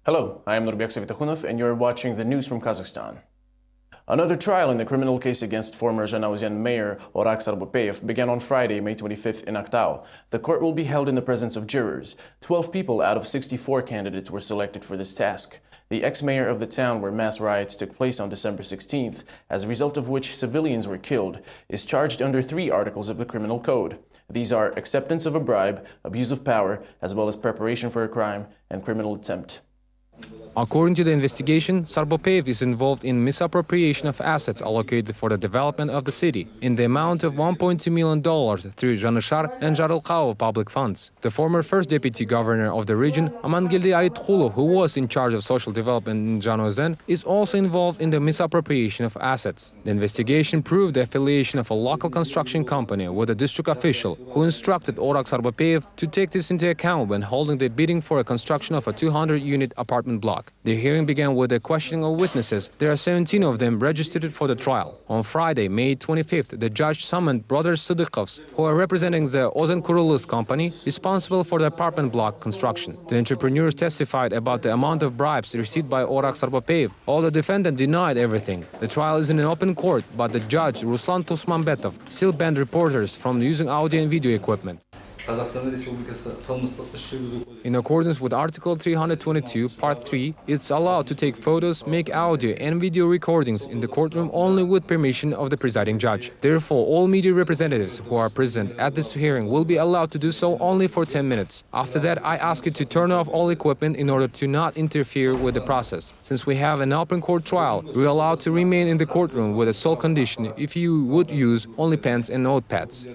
Hello, I am Nurbek Savitakhunov and you're watching the news from Kazakhstan. Another trial in the criminal case against former Zhanaozen mayor Orak Sarbopeyev began on Friday, May 25th in Aktau. The court will be held in the presence of jurors. 12 people out of 64 candidates were selected for this task. The ex-mayor of the town where mass riots took place on December 16th, as a result of which civilians were killed, is charged under 3 articles of the criminal code. These are acceptance of a bribe, abuse of power, as well as preparation for a crime and criminal attempt. According to the investigation, Sarbopeyev is involved in misappropriation of assets allocated for the development of the city in the amount of $1.2 million through Janishar and Jarylkhaov public funds. The former first deputy governor of the region, Amangeli Aytkhulov, who was in charge of social development in Zhanaozen, is also involved in the misappropriation of assets. The investigation proved the affiliation of a local construction company with a district official who instructed Orak Sarbopeyev to take this into account when holding the bidding for a construction of a 200-unit apartment block. The hearing began with the questioning of witnesses. There are 17 of them registered for the trial. On Friday, May 25th, the judge summoned brothers Sidikovs, who are representing the Ozen Kurulus company responsible for the apartment block construction. The entrepreneurs testified about the amount of bribes received by Orak Sarbopeyev. All the defendant denied everything. The trial is in an open court, but the judge, Ruslan Tusmanbetov, still banned reporters from using audio and video equipment. In accordance with Article 322, Part 3, it's allowed to take photos, make audio and video recordings in the courtroom only with permission of the presiding judge. Therefore, all media representatives who are present at this hearing will be allowed to do so only for 10 minutes. After that, I ask you to turn off all equipment in order to not interfere with the process. Since we have an open court trial, we're allowed to remain in the courtroom with a sole condition if you would use only pens and notepads.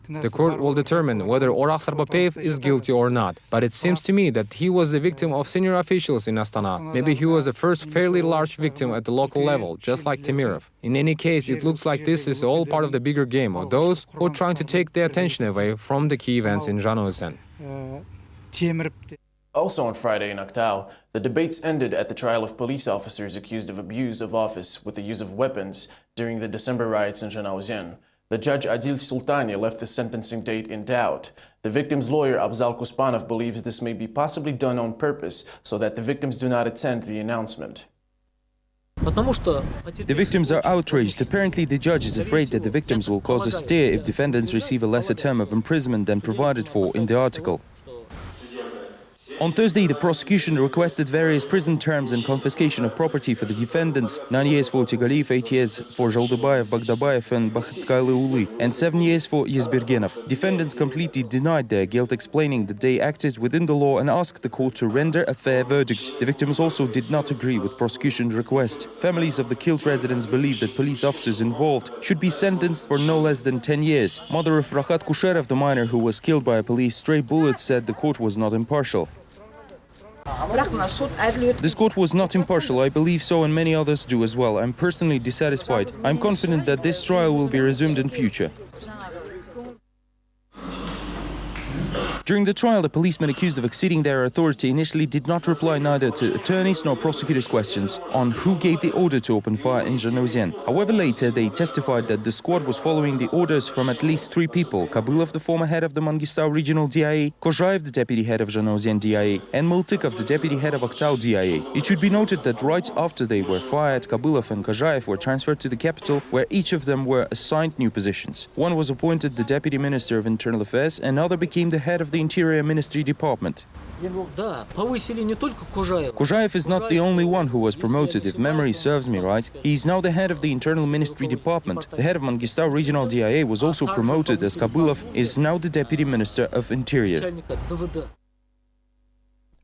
The court will determine whether Orak Sarbopeyev is guilty or not. But it seems to me that he was the victim of senior officials in Astana. Maybe he was the first fairly large victim at the local level, just like Temirov. In any case, it looks like this is all part of the bigger game of those who are trying to take the attention away from the key events in Zhanaozen. Also on Friday in Aktau, the debates ended at the trial of police officers accused of abuse of office with the use of weapons during the December riots in Zhanaozen. The judge Adil Sultani left the sentencing date in doubt. The victim's lawyer Abzal Kuspanov believes this may be possibly done on purpose so that the victims do not attend the announcement. The victims are outraged. Apparently, the judge is afraid that the victims will cause a stir if defendants receive a lesser term of imprisonment than provided for in the article. On Thursday, the prosecution requested various prison terms and confiscation of property for the defendants: 9 years for Tigaliyev, 8 years for Zholdubayev, Bagdabayev and Bakhtkalyuli, and 7 years for Yezbergenov. Defendants completely denied their guilt, explaining that they acted within the law and asked the court to render a fair verdict. The victims also did not agree with prosecution's request. Families of the killed residents believe that police officers involved should be sentenced for no less than 10 years. Mother of Rakhat Kusherov, the minor who was killed by a police stray bullet, said the court was not impartial. This court was not impartial. I believe so, and many others do as well. I'm personally dissatisfied. I'm confident that this trial will be resumed in future. During the trial, the policemen accused of exceeding their authority initially did not reply neither to attorneys nor prosecutors' questions on who gave the order to open fire in Zhanaozen. However, later they testified that the squad was following the orders from at least 3 people: Kabulov, the former head of the Mangistau regional DIA, Kozhaev, the deputy head of Zhanaozen DIA, and Multikov, the deputy head of Aktau DIA. It should be noted that right after they were fired, Kabulov and Kozhaev were transferred to the capital, where each of them were assigned new positions. One was appointed the deputy minister of internal affairs, another became the head of the Interior Ministry Department. Kozhaev is not the only one who was promoted, if memory serves me right. He is now the head of the Internal Ministry Department. The head of Mangistau Regional DIA was also promoted, as Kabulov is now the Deputy Minister of Interior.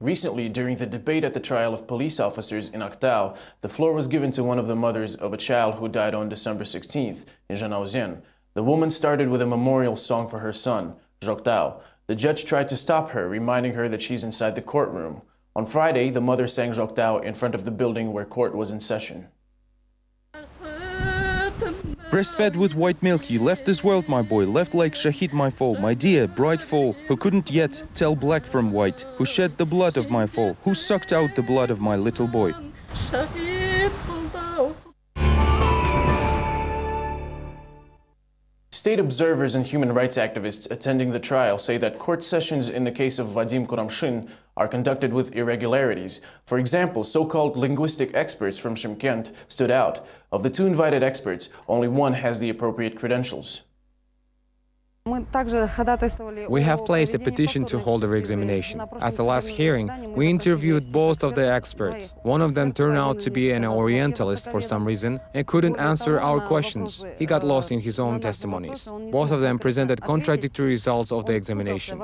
Recently, during the debate at the trial of police officers in Aktau, the floor was given to one of the mothers of a child who died on December 16th in Zhanaozen. The woman started with a memorial song for her son, Zhoktau. The judge tried to stop her, reminding her that she's inside the courtroom. On Friday, the mother sang Zhoktau in front of the building where court was in session. Breastfed with white milk, you left this world, my boy, left like Shahid, my foal, my dear, bright foal, who couldn't yet tell black from white, who shed the blood of my foal, who sucked out the blood of my little boy. State observers and human rights activists attending the trial say that court sessions in the case of Vadim Kuramshin are conducted with irregularities. For example, so-called linguistic experts from Shymkent stood out. Of the two invited experts, only one has the appropriate credentials. We have placed a petition to hold a re-examination. At the last hearing, we interviewed both of the experts. One of them turned out to be an Orientalist for some reason and couldn't answer our questions. He got lost in his own testimonies. Both of them presented contradictory results of the examination.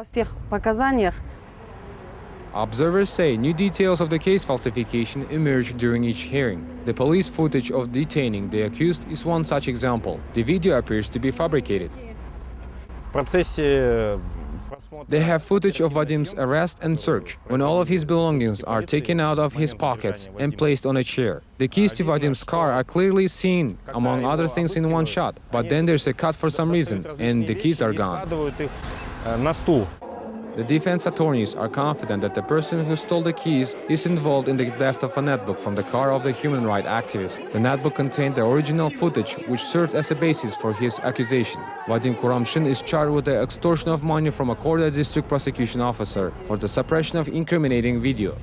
Observers say new details of the case falsification emerged during each hearing. The police footage of detaining the accused is one such example. The video appears to be fabricated. They have footage of Vadim's arrest and search, when all of his belongings are taken out of his pockets and placed on a chair. The keys to Vadim's car are clearly seen, among other things, in one shot. But then there's a cut for some reason, and the keys are gone. The defense attorneys are confident that the person who stole the keys is involved in the theft of a netbook from the car of the human rights activist. The netbook contained the original footage, which served as a basis for his accusation. Vadim Kuramshin is charged with the extortion of money from a Korda district prosecution officer for the suppression of incriminating video.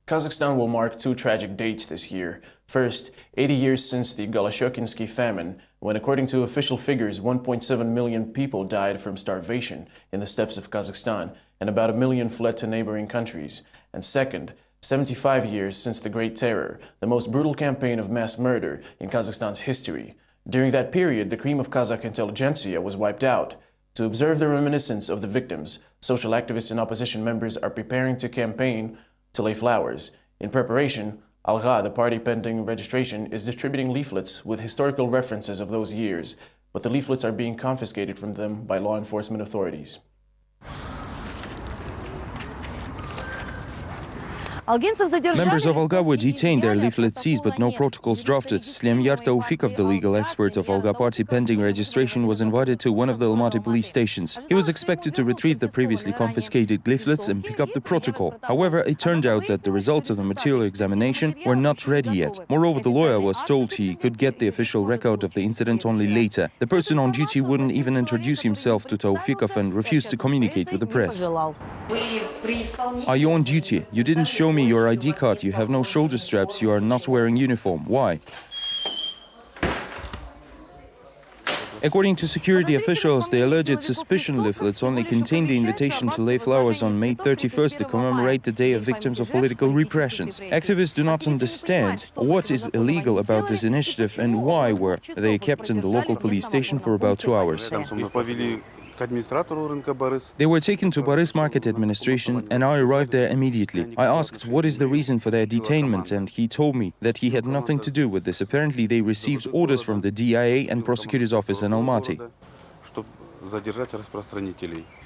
Kazakhstan will mark two tragic dates this year. First, 80 years since the Goloshokinsky famine, when, according to official figures, 1.7 million people died from starvation in the steppes of Kazakhstan, and about 1 million fled to neighboring countries. And second, 75 years since the Great Terror, the most brutal campaign of mass murder in Kazakhstan's history. During that period, the cream of Kazakh intelligentsia was wiped out. To observe the reminiscence of the victims, social activists and opposition members are preparing to campaign to lay flowers. In preparation, Alga, the party pending registration, is distributing leaflets with historical references of those years, but the leaflets are being confiscated from them by law enforcement authorities. Members of Alga were detained, their leaflets seized, but no protocols drafted. Slemyar Taufikov, the legal expert of Alga party pending registration, was invited to one of the Almaty police stations. He was expected to retrieve the previously confiscated leaflets and pick up the protocol. However, it turned out that the results of the material examination were not ready yet. Moreover, the lawyer was told he could get the official record of the incident only later. The person on duty wouldn't even introduce himself to Taufikov and refused to communicate with the press. Are you on duty? You didn't show me your ID card, you have no shoulder straps, you are not wearing uniform. Why? According to security officials, the alleged suspicion leaflets only contained the invitation to lay flowers on May 31st to commemorate the Day of Victims of Political Repressions. Activists do not understand what is illegal about this initiative and why were they kept in the local police station for about 2 hours. They were taken to Borys Market administration and I arrived there immediately. I asked what is the reason for their detainment and he told me that he had nothing to do with this. Apparently they received orders from the DIA and prosecutor's office in Almaty.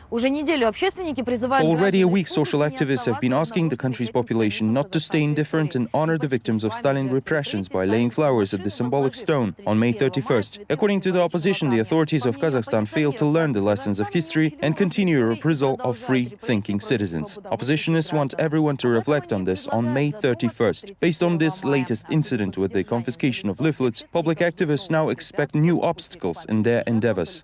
Already a week, social activists have been asking the country's population not to stay indifferent and honor the victims of Stalin repressions by laying flowers at the symbolic stone on May 31st. According to the opposition, the authorities of Kazakhstan failed to learn the lessons of history and continue a reprisal of free-thinking citizens. Oppositionists want everyone to reflect on this on May 31st. Based on this latest incident with the confiscation of leaflets, public activists now expect new obstacles in their endeavors.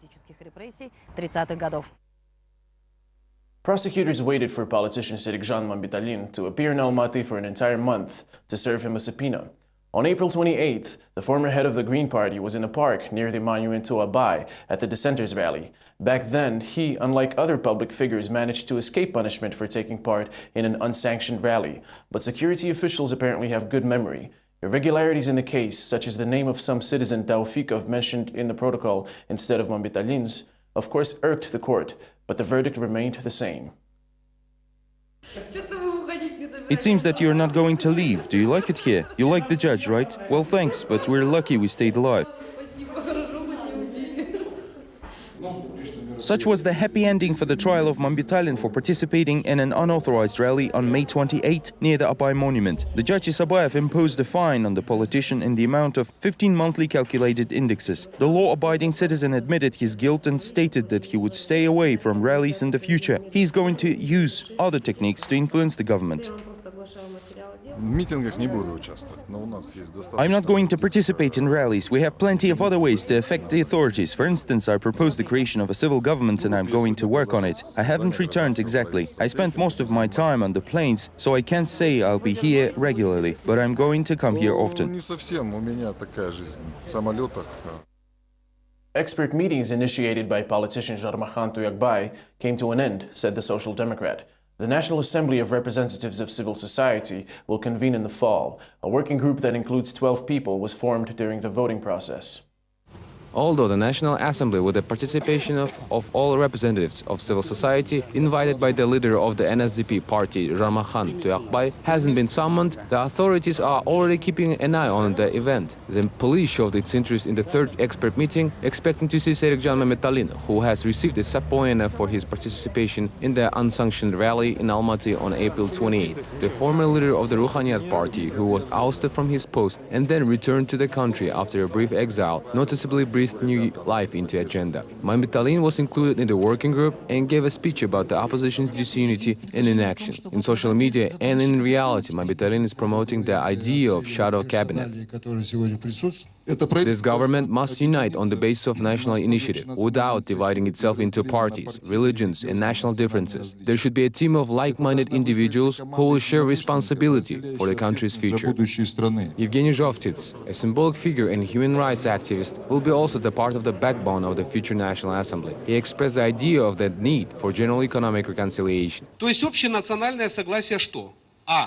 Prosecutors waited for politician Serikjan Mambitalin to appear in Almaty for an entire month to serve him a subpoena. On April 28th, the former head of the Green Party was in a park near the monument to Abay at the Dissenters Rally. Back then, he, unlike other public figures, managed to escape punishment for taking part in an unsanctioned rally. But security officials apparently have good memory. Irregularities in the case, such as the name of some citizen Taufikov mentioned in the protocol instead of Mambitalin's, of course irked the court, but the verdict remained the same. It seems that you're not going to leave. Do you like it here? You like the judge, right? Well, thanks, but we're lucky we stayed alive. Such was the happy ending for the trial of Mambitalin for participating in an unauthorized rally on May 28 near the Abay monument. The judge Isabayev imposed a fine on the politician in the amount of 15 monthly calculated indexes. The law-abiding citizen admitted his guilt and stated that he would stay away from rallies in the future. He is going to use other techniques to influence the government. I'm not going to participate in rallies. We have plenty of other ways to affect the authorities. For instance, I proposed the creation of a civil government and I'm going to work on it. I haven't returned exactly. I spent most of my time on the planes, so I can't say I'll be here regularly, but I'm going to come here often. Expert meetings initiated by politician Jarmakhan Tuyakbay came to an end, said the Social Democrat. The National Assembly of Representatives of Civil Society will convene in the fall. A working group that includes 12 people was formed during the voting process. Although the National Assembly, with the participation of all representatives of civil society invited by the leader of the NSDP party, Jarmakhan Tuyakbay, hasn't been summoned, the authorities are already keeping an eye on the event. The police showed its interest in the third expert meeting, expecting to see Serikjan Mehmetalin, who has received a subpoena for his participation in the unsanctioned rally in Almaty on April 28. The former leader of the Ruhaniyat party, who was ousted from his post and then returned to the country after a brief exile, noticeably breathed new life into agenda. Mehmetalin was included in the working group and gave a speech about the opposition's disunity and inaction. In social media and in reality, Mehmetalin is promoting the idea of shadow cabinet. This government must unite on the basis of national initiative, without dividing itself into parties, religions and national differences. There should be a team of like-minded individuals who will share responsibility for the country's future. Evgeny Zhovtits, a symbolic figure and human rights activist, will be also the part of the backbone of the future National Assembly. He expressed the idea of the need for general economic reconciliation.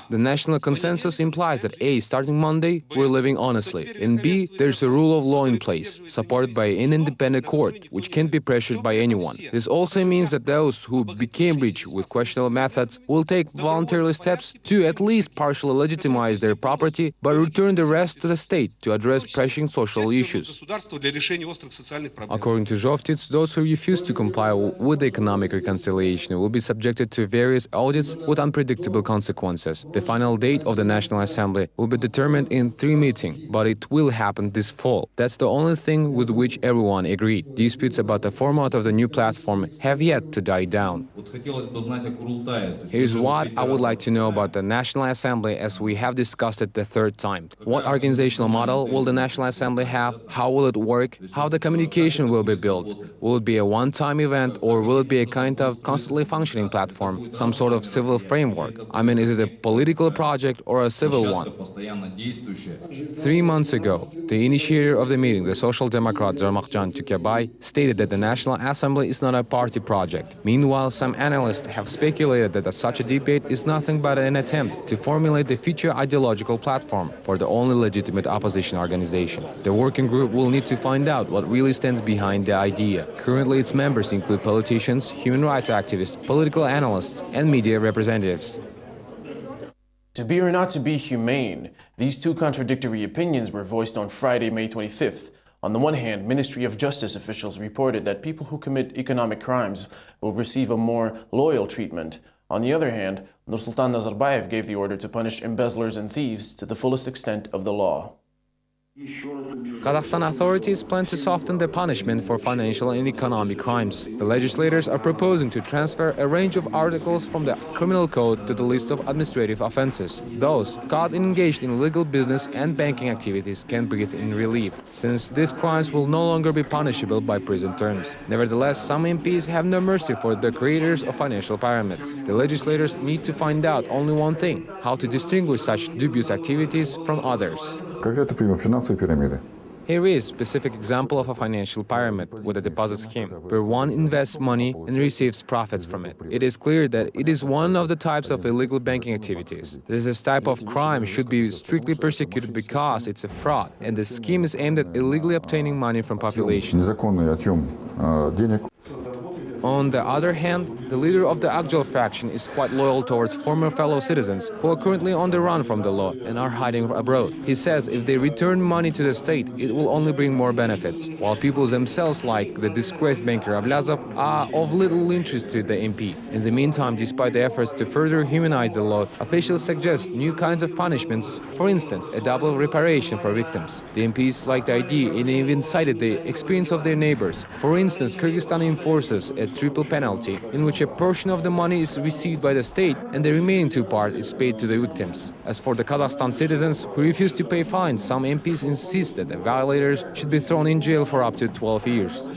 The national consensus implies that A, starting Monday, we're living honestly, and B, there's a rule of law in place, supported by an independent court, which can't be pressured by anyone. This also means that those who became rich with questionable methods will take voluntarily steps to at least partially legitimize their property, but return the rest to the state to address pressing social issues. According to Zhovtits, those who refuse to comply with the economic reconciliation will be subjected to various audits with unpredictable consequences. The final date of the National Assembly will be determined in 3 meetings, but it will happen this fall. That's the only thing with which everyone agreed. Disputes about the format of the new platform have yet to die down. Here's what I would like to know about the National Assembly, as we have discussed it the third time. What organizational model will the National Assembly have? How will it work? How the communication will be built? Will it be a one-time event, or will it be a kind of constantly functioning platform, some sort of civil framework? I mean, is it a political project or a civil one? 3 months ago, the initiator of the meeting, the Social Democrat Jarmakhan Tuyakbay, stated that the National Assembly is not a party project. Meanwhile, some analysts have speculated that such a debate is nothing but an attempt to formulate the future ideological platform for the only legitimate opposition organization. The working group will need to find out what really stands behind the idea. Currently, its members include politicians, human rights activists, political analysts, and media representatives. To be or not to be humane, these two contradictory opinions were voiced on Friday, May 25th. On the one hand, Ministry of Justice officials reported that people who commit economic crimes will receive a more loyal treatment. On the other hand, Nursultan Nazarbayev gave the order to punish embezzlers and thieves to the fullest extent of the law. Kazakhstan authorities plan to soften the punishment for financial and economic crimes. The legislators are proposing to transfer a range of articles from the criminal code to the list of administrative offenses. Those caught engaged in illegal business and banking activities can breathe in relief, since these crimes will no longer be punishable by prison terms. Nevertheless, some MPs have no mercy for the creators of financial pyramids. The legislators need to find out only one thing: how to distinguish such dubious activities from others. Here is a specific example of a financial pyramid with a deposit scheme, where one invests money and receives profits from it. It is clear that it is one of the types of illegal banking activities. This type of crime should be strictly persecuted because it's a fraud, and the scheme is aimed at illegally obtaining money from population. On the other hand, the leader of the Akjal faction is quite loyal towards former fellow citizens who are currently on the run from the law and are hiding abroad. He says if they return money to the state, it will only bring more benefits, while people themselves, like the disgraced banker Ablazov, are of little interest to the MP. In the meantime, despite the efforts to further humanize the law, officials suggest new kinds of punishments, for instance, a double reparation for victims. The MPs like the idea and even cited the experience of their neighbors. For instance, Kyrgyzstan enforces a triple penalty, in which a portion of the money is received by the state and the remaining two parts is paid to the victims. As for the Kazakhstan citizens who refuse to pay fines, some MPs insist that the violators should be thrown in jail for up to 12 years.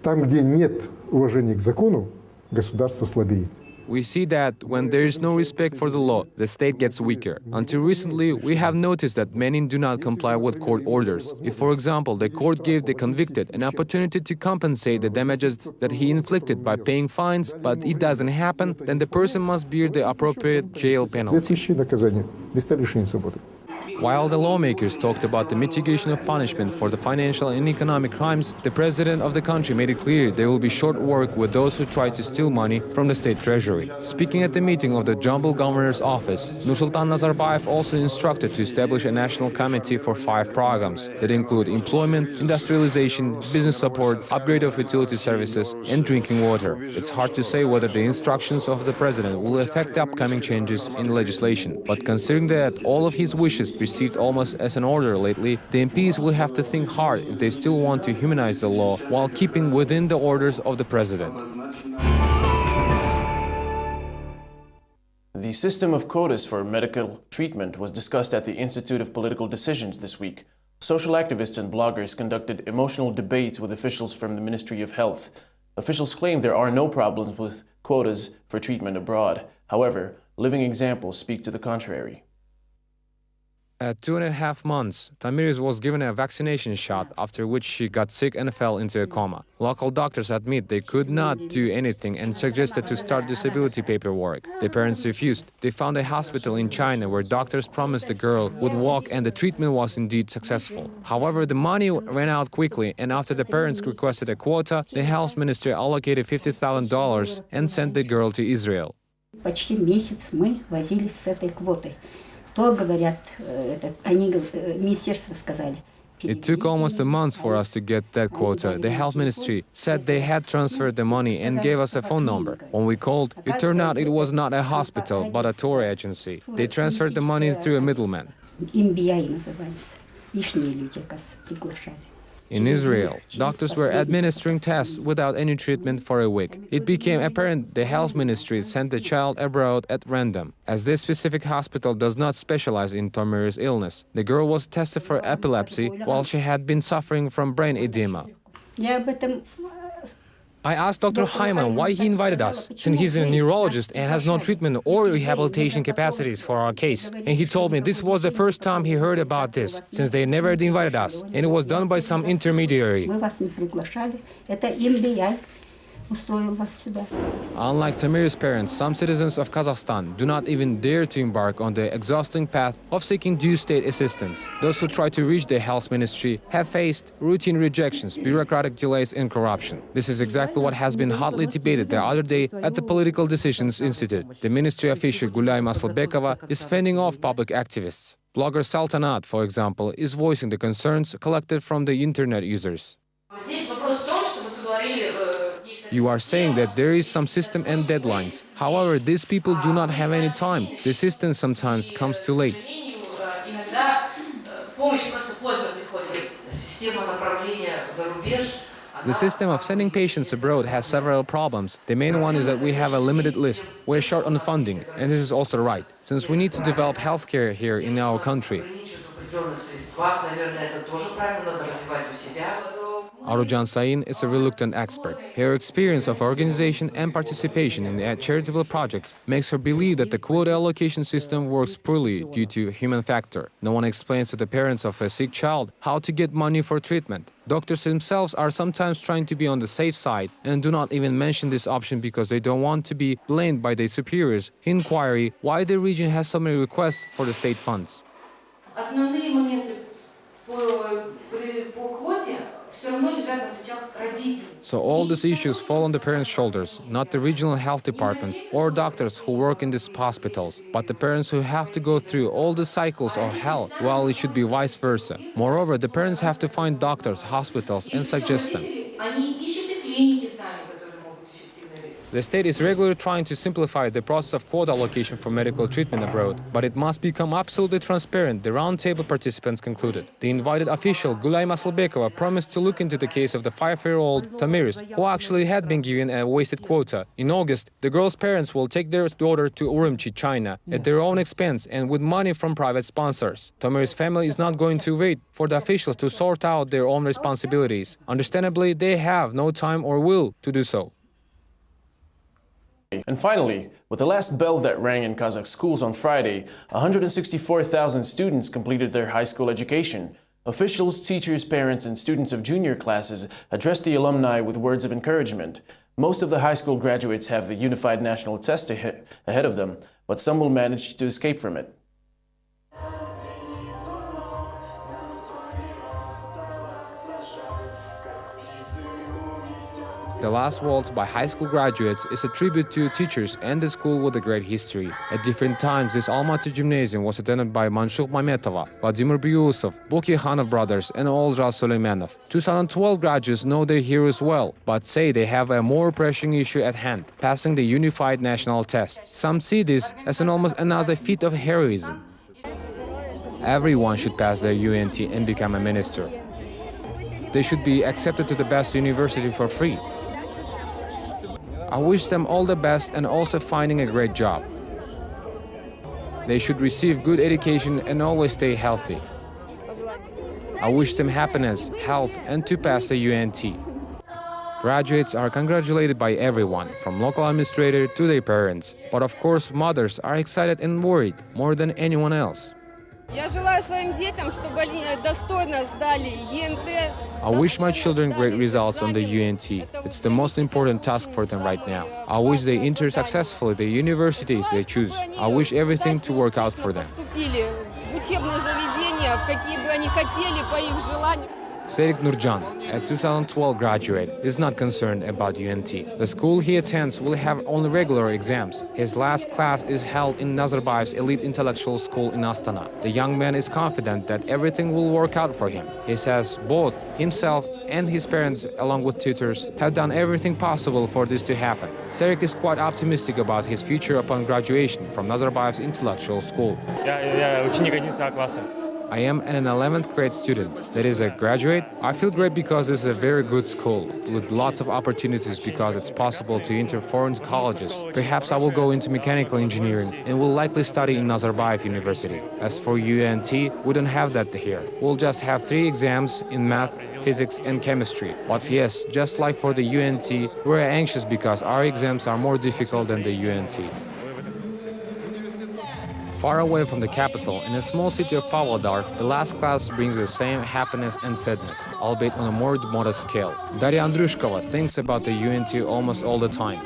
Там, где нет уважения к закону, государство слабеет. We see that when there is no respect for the law, the state gets weaker. Until recently, we have noticed that many do not comply with court orders. If, for example, the court gave the convicted an opportunity to compensate the damages that he inflicted by paying fines, but it doesn't happen, then the person must bear the appropriate jail penalty. Соответствующие наказания, места лишения свободы. While the lawmakers talked about the mitigation of punishment for the financial and economic crimes, the president of the country made it clear there will be short work with those who try to steal money from the state treasury. Speaking at the meeting of the Jumble Governor's office, Nursultan Nazarbayev also instructed to establish a national committee for 5 programs that include employment, industrialization, business support, upgrade of utility services, and drinking water. It's hard to say whether the instructions of the president will affect the upcoming changes in legislation, but considering that all of his wishes received almost as an order lately, the MPs will have to think hard if they still want to humanize the law while keeping within the orders of the president. The system of quotas for medical treatment was discussed at the Institute of Political Decisions this week. Social activists and bloggers conducted emotional debates with officials from the Ministry of Health. Officials claim there are no problems with quotas for treatment abroad. However, living examples speak to the contrary. At 2.5 months, Tamiris was given a vaccination shot, after which she got sick and fell into a coma. Local doctors admit they could not do anything and suggested to start disability paperwork. The parents refused. They found a hospital in China where doctors promised the girl would walk and the treatment was indeed successful. However, the money ran out quickly, and after the parents requested a quota, the health ministry allocated $50,000 and sent the girl to Israel. Почти месяц мы возились с этой квотой. То говорят, они министерство сказали. It took almost a month for us to get that quota. The health ministry said they had transferred the money and gave us a phone number. When we called, it turned out it was not a hospital, but a tour agency. They transferred the money through a middleman. MBI называется. Лишние люди, оказывается, приглашали. In Israel, doctors were administering tests without any treatment for a week. It became apparent the health ministry sent the child abroad at random. As this specific hospital does not specialize in Tomir's illness, the girl was tested for epilepsy while she had been suffering from brain edema. Я об этом I asked Dr. Hyman why he invited us, since he's a neurologist and has no treatment or rehabilitation capacities for our case. And he told me this was the first time he heard about this, since they never invited us, and it was done by some intermediary. Мы вас не приглашали. Это MBI устроил вас сюда. Unlike Tamir's parents, some citizens of Kazakhstan do not even dare to embark on the exhausting path of seeking due state assistance. Those who try to reach the health ministry have faced routine rejections, bureaucratic delays, and corruption. This is exactly what has been hotly debated the other day at the Political Decisions Institute. The ministry official Gulay Maslbekova is fending off public activists. Blogger Saltanat, for example, is voicing the concerns collected from the internet users. You are saying that there is some system and deadlines. However, these people do not have any time. The system sometimes comes too late. The system of sending patients abroad has several problems. The main one is that we have a limited list. We're short on funding, and this is also right, since we need to develop healthcare here in our country. Arujan Sain is a reluctant expert. Her experience of organization and participation in charitable projects makes her believe that the quota allocation system works poorly due to a human factor. No one explains to the parents of a sick child how to get money for treatment. Doctors themselves are sometimes trying to be on the safe side and do not even mention this option because they don't want to be blamed by their superiors. Inquiry why the region has so many requests for the state funds. Основные моменты по квоте все равно лежат на плечах родителей. So all these issues fall on the parents' shoulders, not the regional health departments or doctors who work in these hospitals, but the parents who have to go through all the cycles of health, while it should be vice versa. Moreover, the parents have to find doctors, hospitals, and suggest them. Они ищут и клиники сами, которые могут эффективно. The state is regularly trying to simplify the process of quota allocation for medical treatment abroad, but it must become absolutely transparent, the roundtable participants concluded. The invited official, Gulay Masalbekova, promised to look into the case of the 5-year-old Tamiris, who actually had been given a wasted quota. In August, the girl's parents will take their daughter to Urumqi, China, at their own expense and with money from private sponsors. Tamiris' family is not going to wait for the officials to sort out their own responsibilities. Understandably, they have no time or will to do so. And finally, with the last bell that rang in Kazakh schools on Friday, 164,000 students completed their high school education. Officials, teachers, parents, and students of junior classes addressed the alumni with words of encouragement. Most of the high school graduates have the unified national test ahead of them, but some will manage to escape from it. The Last Waltz by high school graduates is a tribute to teachers and the school with a great history. At different times, this Almaty gymnasium was attended by Manshuk Mametova, Vladimir Biusov, Bukikhanov brothers, and Olzhas Suleimanov. 2012 graduates know their heroes well, but say they have a more pressing issue at hand, passing the unified national test. Some see this as an almost another feat of heroism. Everyone should pass their UNT and become a minister. They should be accepted to the best university for free. I wish them all the best and also finding a great job. They should receive good education and always stay healthy. I wish them happiness, health, and to pass the UNT. Graduates are congratulated by everyone, from local administrator to their parents. But of course, mothers are excited and worried more than anyone else. I wish my children great results on the UNT. It's the most important task for them right now. I wish they enter successfully the universities they choose. I wish everything to work out for them. Serik Nurjan, a 2012 graduate, is not concerned about UNT. The school he attends will have only regular exams. His last class is held in Nazarbayev's elite intellectual school in Astana. The young man is confident that everything will work out for him. He says both himself and his parents, along with tutors, have done everything possible for this to happen. Serik is quite optimistic about his future upon graduation from Nazarbayev's intellectual school. I am an 11th grade student, that is a graduate. I feel great because this is a very good school, with lots of opportunities because it's possible to enter foreign colleges. Perhaps I will go into mechanical engineering and will likely study in Nazarbayev University. As for UNT, we don't have that here. We'll just have 3 exams in math, physics and chemistry. But yes, just like for the UNT, we're anxious because our exams are more difficult than the UNT. Far away from the capital, in a small city of Pavlodar, the last class brings the same happiness and sadness, albeit on a more modest scale. Daria Andrushkova thinks about the UNT almost all the time.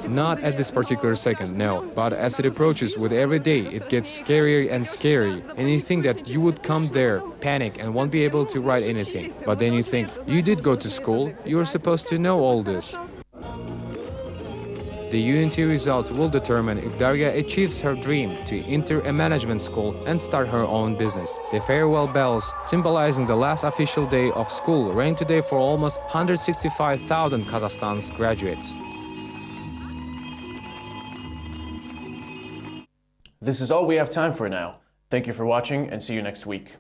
Not at this particular second, no, but as it approaches with every day, it gets scarier and scarier, and you think that you would come there, panic, and won't be able to write anything. But then you think, you did go to school, you were supposed to know all this. The UNT results will determine if Daria achieves her dream to enter a management school and start her own business. The farewell bells, symbolizing the last official day of school, rang today for almost 165,000 Kazakhstan's graduates. This is all we have time for now. Thank you for watching and see you next week.